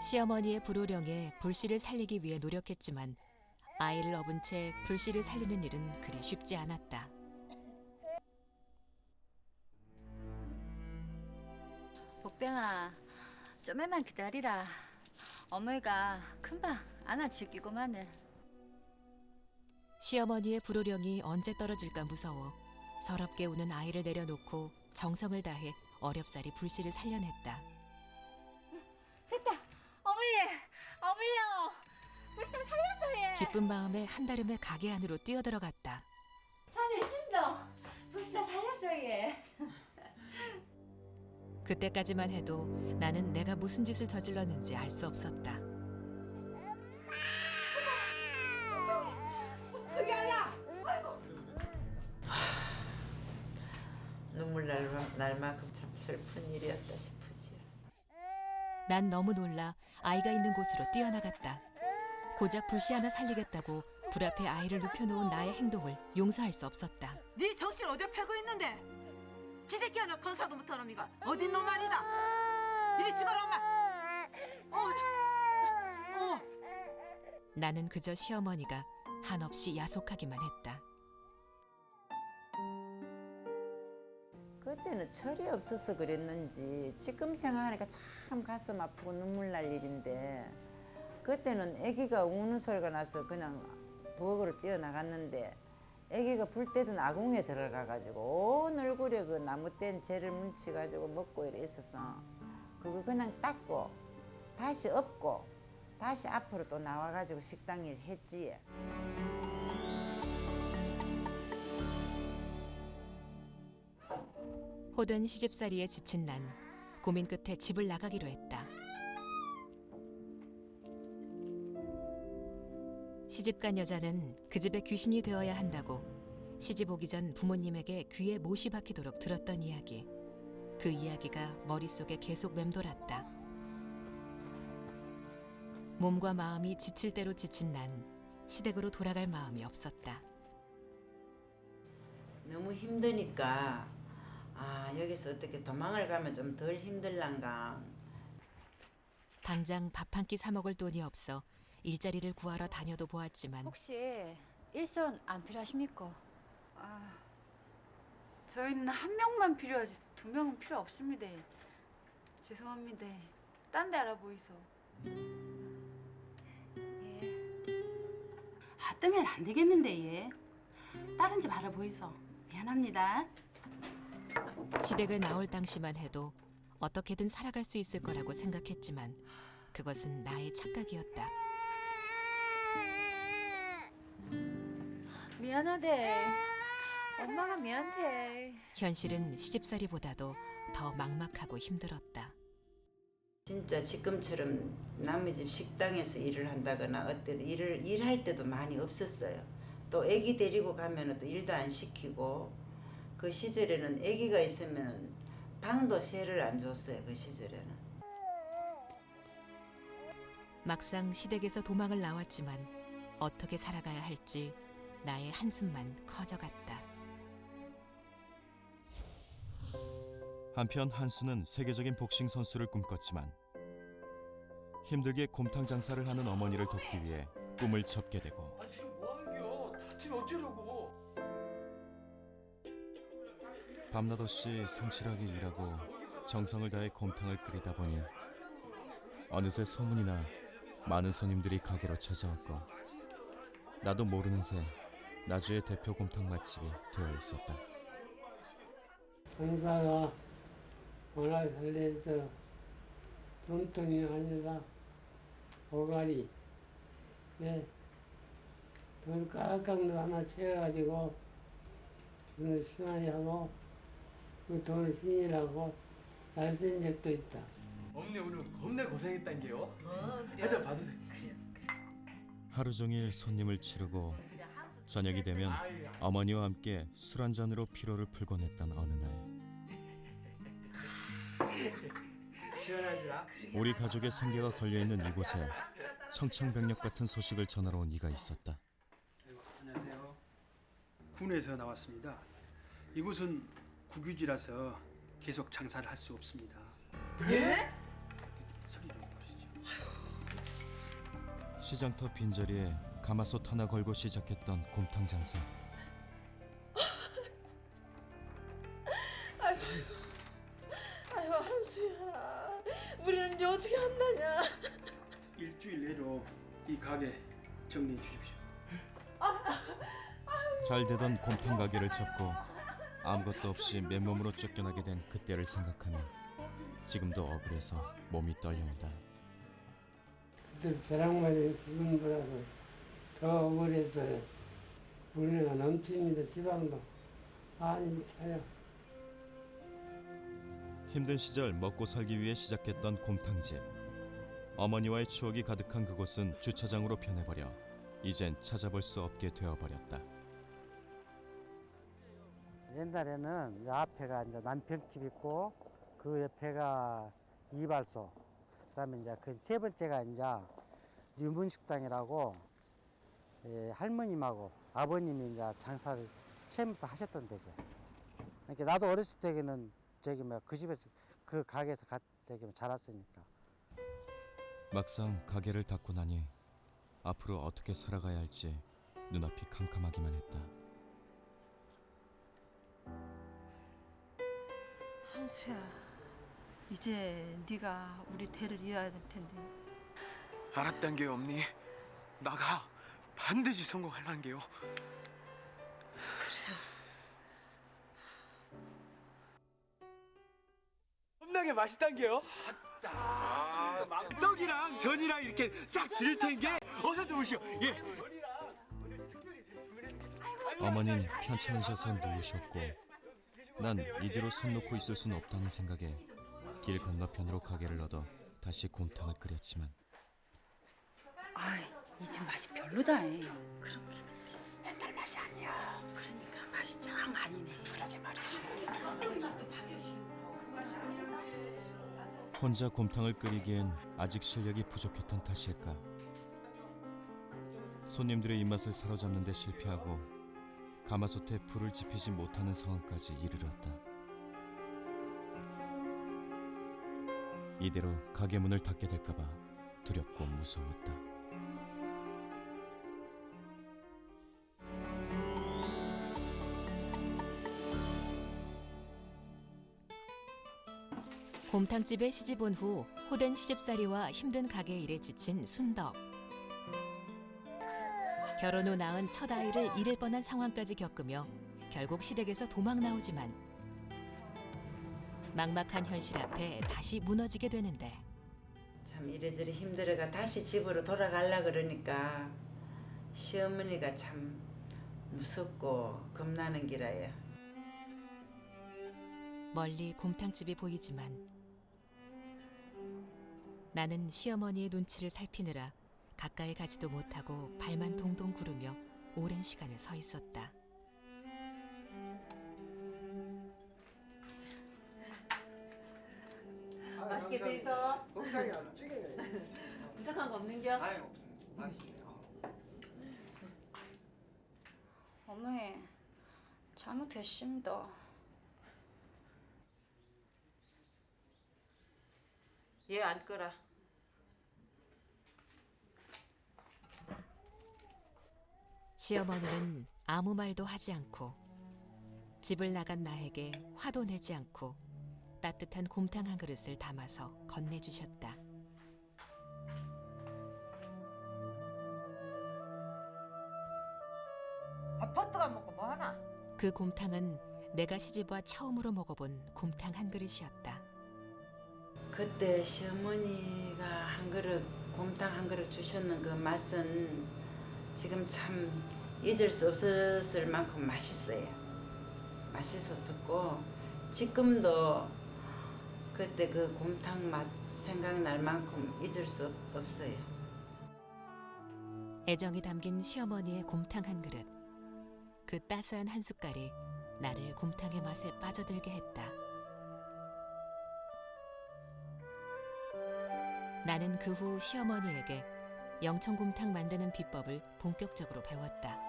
시어머니의 불호령에 불씨를 살리기 위해 노력했지만 아이를 업은 채 불씨를 살리는 일은 그리 쉽지 않았다. 복댕아, 좀만 기다리라. 어머니가 금방 안아줄기고만은. 시어머니의 불호령이 언제 떨어질까 무서워 서럽게 우는 아이를 내려놓고 정성을 다해 어렵사리 불씨를 살려냈다. 됐다. 어머니요. 불쌍 살렸어요. 기쁜 마음에 한달음에 가게 안으로 뛰어들어갔다. 자네 신도 불쌍 살렸어요. 그때까지만 해도 나는 내가 무슨 짓을 저질렀는지 알 수 없었다. 눈물 날 만큼 참 슬픈 일이었다 싶으지. 난 너무 놀라 아이가 있는 곳으로 뛰어나갔다. 고작 불씨 하나 살리겠다고 불 앞에 아이를 눕혀놓은 나의 행동을 용서할 수 없었다. 네 정신 어디 펴고 있는데? 지 새끼 하나 건사도 못한 놈이가 어딘 놈 말이다. 이리 죽어라 엄마. 나는 그저 시어머니가 한없이 야속하기만 했다. 그때는 철이 없어서 그랬는지 지금 생각하니까 참 가슴 아프고 눈물 날 일인데, 그때는 아기가 우는 소리가 나서 그냥 부엌으로 뛰어나갔는데 아기가 불 때던 아궁이에 들어가가지고 온 얼굴에 그 나무된 재를 뭉치가지고 먹고 이래 있어서 그거 그냥 닦고 다시 엎고 다시 앞으로 또 나와가지고 식당 일 했지. 호된 시집살이에 지친 난 고민 끝에 집을 나가기로 했다. 시집간 여자는 그 집의 귀신이 되어야 한다고 시집 오기 전 부모님에게 귀에 못이 박히도록 들었던 이야기. 그 이야기가 머릿속에 계속 맴돌았다. 몸과 마음이 지칠 대로 지친 난 시댁으로 돌아갈 마음이 없었다. 너무 힘드니까 여기서 어떻게 도망을 가면 좀 덜 힘들란가. 당장 밥 한 끼 사 먹을 돈이 없어 일자리를 구하러 다녀도 보았지만 혹시 일손 안 필요하십니까? 저희는 한 명만 필요하지 두 명은 필요 없습니다. 죄송합니다. 딴 데 알아보이소. 뜨면 안 되겠는데 얘. 다른 집 알아보이소. 미안합니다. 시댁을 나올 당시만 해도 어떻게든 살아갈 수 있을 거라고 생각했지만 그것은 나의 착각이었다. 미안하대. 엄마가 미안해. 현실은 시집살이보다도 더 막막하고 힘들었다. 진짜 지금처럼 남의 집 식당에서 일을 한다거나 어떤 일할 때도 많이 없었어요. 또 아기 데리고 가면 또 일도 안 시키고, 그 시절에는 아기가 있으면 방도 세를 안 줬어요. 그 시절에는. 막상 시댁에서 도망을 나왔지만 어떻게 살아가야 할지 나의 한숨만 커져갔다. 한편 한수는 세계적인 복싱 선수를 꿈꿨지만 힘들게 곰탕 장사를 하는 어머니를 돕기 위해 꿈을 접게 되고, 지금 뭐 하는겨? 다치면 어쩌려고? 밤낮 없이 성실하게 일하고 정성을 다해 곰탕을 끓이다 보니 어느새 소문이 나 많은 손님들이 가게로 찾아왔고, 나도 모르는 새 나주의 대표 곰탕 맛집이 되어 있었다. 장사가 워낙 잘돼서 곰탕이 아니라 오가리, 돌 깍깍도 하나 채워가지고 돈을 시원히 하고 그 돈을 신이라고 잘 쓴 적도 있다. 어머니 오늘 겁내 고생했단게요. 하자 받으세요. 하루 종일 손님을 치르고 저녁이 되면 어머니와 함께 술 한 잔으로 피로를 풀곤 했던 어느 날, 시원하지라. 우리 가족의 생계가 걸려있는 이곳에 청천벽력 같은 소식을 전하러 온 이가 있었다. 안녕하세요. 군에서 나왔습니다. 이곳은 국유지라서 계속 장사를 할 수 없습니다. 예? 소리 좀 보시죠. 시장터 빈자리에 가마솥 하나 걸고 시작했던 곰탕 장사. 아유 한수야, 우리는 이제 어떻게 한다냐? 일주일 내로 이 가게 정리해 주십시오. 잘 되던 곰탕 가게를 접고 아무것도 없이 맨몸으로 쫓겨나게 된 그때를 생각하면 지금도 억울해서 몸이 떨려온다. 그때 벼락말이 부분보다도 더 억울했어요. 물레가 넘칩니다. 지방도 많이 차요. 힘든 시절 먹고 살기 위해 시작했던 곰탕집. 어머니와의 추억이 가득한 그곳은 주차장으로 변해버려 이젠 찾아볼 수 없게 되어버렸다. 옛날에는 이 앞에가 이제 남편집 있고 그 옆에가 이발소, 그다음에 이제 그 세 번째가 이제 류문식당이라고 할머님하고 아버님이 이제 장사를 처음부터 하셨던 데죠. 그러니까 나도 어렸을 때는 저기 그 집에서 그 가게에서 자랐으니까. 막상 가게를 닫고 나니 앞으로 어떻게 살아가야 할지 눈앞이 캄캄하기만 했다. 한수야, 이제 네가 우리 대를 이어야 될 텐데. 알았단 게 없니? 나가 반드시 성공하려는 게요. 겁나게 맛있단 게요. 떡이랑 전이랑 이렇게 싹 드릴 텐게 어서 좀 오시오. 예. 어머닌 편찮으셔서 누우셨고 난 이대로 손 놓고 있을 순 없다는 생각에 길 건너편으로 가게를 얻어 다시 곰탕을 끓였지만 이 집 맛이 별로다. 그런 게 옛날 맛이 아니야. 그러니까 맛이 짱 아니네. 그러게 말이지. 혼자 곰탕을 끓이기엔 아직 실력이 부족했던 탓일까. 손님들의 입맛을 사로잡는 데 실패하고 가마솥에 불을 지피지 못하는 상황까지 이르렀다. 이대로 가게 문을 닫게 될까봐 두렵고 무서웠다. 곰탕집에 시집 온 후 호된 시집살이와 힘든 가게 일에 지친 순덕. 결혼 후 낳은 첫 아이를 잃을 뻔한 상황까지 겪으며 결국 시댁에서 도망 나오지만 막막한 현실 앞에 다시 무너지게 되는데 참 이래저래 힘들어가 다시 집으로 돌아가려 그러니까 시어머니가 참 무섭고 겁나는 기라야. 멀리 곰탕집이 보이지만 나는 시어머니의 눈치를 살피느라 가까이 가지도 못하고 발만 동동 구르며 오랜 시간을 서 있었다. 맛있게 드셔. 곰탕이 아주 찌개네. 부족한 거 없는겨? 아유, 맛있네요. 어머니, 잘못했습니다. 얘 안 끄라. 시어머니는 아무 말도 하지 않고 집을 나간 나에게 화도 내지 않고 따뜻한 곰탕 한 그릇을 담아서 건네주셨다. 아파트가 먹고 뭐 하나? 그 곰탕은 내가 시집와 처음으로 먹어본 곰탕 한 그릇이었다. 그때 시어머니가 한 그릇 곰탕 한 그릇 주셨는 그 맛은 지금 참 잊을 수 없었을 만큼 맛있어요. 맛있었었고 지금도 그때 그 곰탕 맛 생각날 만큼 잊을 수 없어요. 애정이 담긴 시어머니의 곰탕 한 그릇. 그 따스한 한 숟갈이 나를 곰탕의 맛에 빠져들게 했다. 나는 그 후 시어머니에게 영천곰탕 만드는 비법을 본격적으로 배웠다.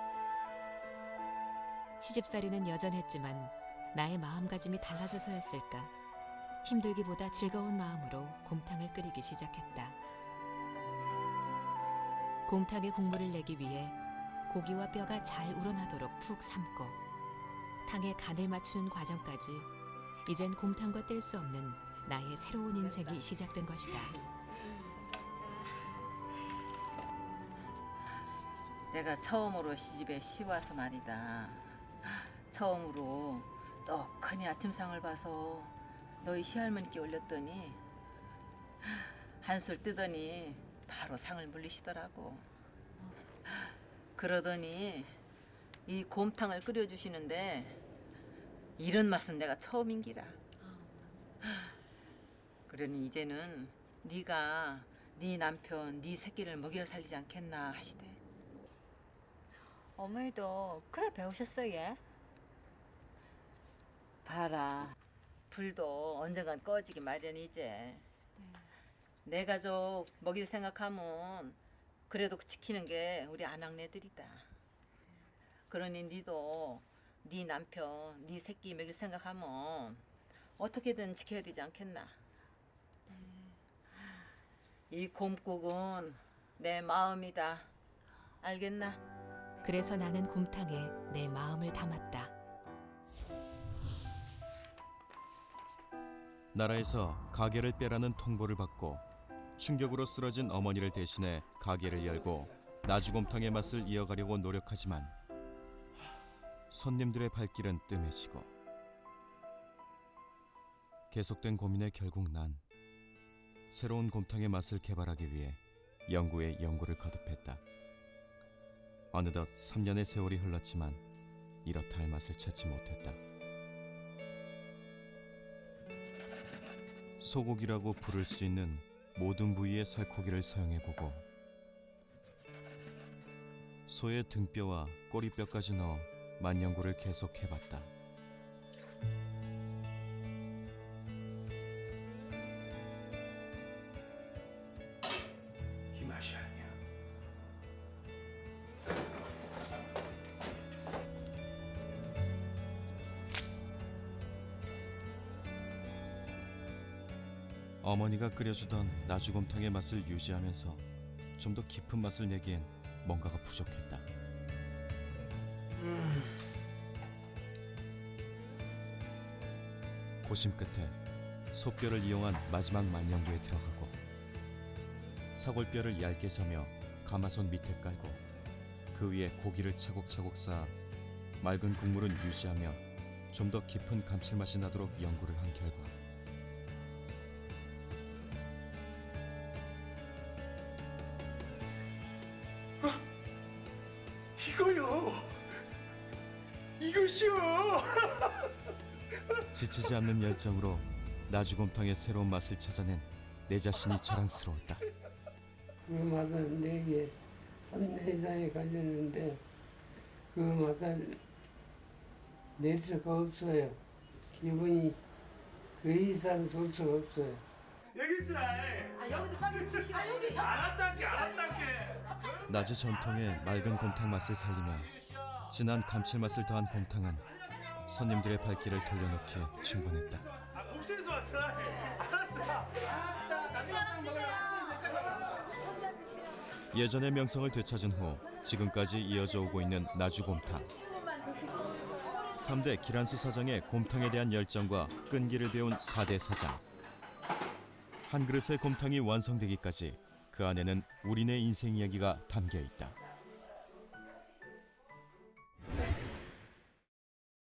시집살이는 여전했지만 나의 마음가짐이 달라져서였을까 힘들기보다 즐거운 마음으로 곰탕을 끓이기 시작했다. 곰탕의 국물을 내기 위해 고기와 뼈가 잘 우러나도록 푹 삶고 탕에 간을 맞추는 과정까지 이젠 곰탕과 뗄 수 없는 나의 새로운 인생이 시작된 것이다. 내가 처음으로 시집에 와서 말이다. 처음으로 떡하니 아침상을 봐서 너희 시할머니께 올렸더니 한술 뜨더니 바로 상을 물리시더라고. 그러더니 이 곰탕을 끓여주시는데 이런 맛은 내가 처음인기라. 그러니 이제는 네가 네 남편, 네 새끼를 먹여 살리지 않겠나 하시대. 어머니도 그래 배우셨어요? 예? 봐라, 불도 언젠간 꺼지기 마련이지. 내 가족 먹일 생각하면 그래도 지키는 게 우리 아낙네들이다. 그러니 니도 네 남편, 네 새끼 먹일 생각하면 어떻게든 지켜야 되지 않겠나. 이 곰국은 내 마음이다. 알겠나? 그래서 나는 곰탕에 내 마음을 담았다. 나라에서 가게를 빼라는 통보를 받고 충격으로 쓰러진 어머니를 대신해 가게를 열고 나주곰탕의 맛을 이어가려고 노력하지만 손님들의 발길은 뜸해지고 계속된 고민에 결국 난 새로운 곰탕의 맛을 개발하기 위해 연구에 연구를 거듭했다. 어느덧 3년의 세월이 흘렀지만 이렇다 할 맛을 찾지 못했다. 소고기라고 부를 수 있는 모든 부위의 살코기를 사용해보고 소의 등뼈와 꼬리뼈까지 넣어 만연구를 계속해봤다. 이 맛이 아니야. 어머니가 끓여주던 나주곰탕의 맛을 유지하면서 좀 더 깊은 맛을 내기엔 뭔가가 부족했다. 고심 끝에 소뼈를 이용한 마지막 만연구에 들어가고 사골뼈를 얇게 저며 가마솥 밑에 깔고 그 위에 고기를 차곡차곡 쌓아 맑은 국물은 유지하며 좀 더 깊은 감칠맛이 나도록 연구를 한 결과 이거요. 이것이요. 지치지 않는 열정으로 나주곰탕의 새로운 맛을 찾아낸 내 자신이 자랑스러웠다. 그 맛은 내게 3년 이상이 걸렸는데 그 맛을 낼 수가 없어요. 기분이 그 이상 좋을 수가 없어요. 여기 있으라. 여기도 빨리 주시오. 여기 알았다게. 나주 전통의 맑은 곰탕 맛을 살리며 진한 감칠맛을 더한 곰탕은 손님들의 발길을 돌려놓기에 충분했다. 복수에서 왔어. 알았어. 예전의 명성을 되찾은 후 지금까지 이어져 오고 있는 나주곰탕. 3대 기란수 사장의 곰탕에 대한 열정과 끈기를 배운 4대 사장. 한 그릇의 곰탕이 완성되기까지 그 안에는 우리네 인생 이야기가 담겨 있다.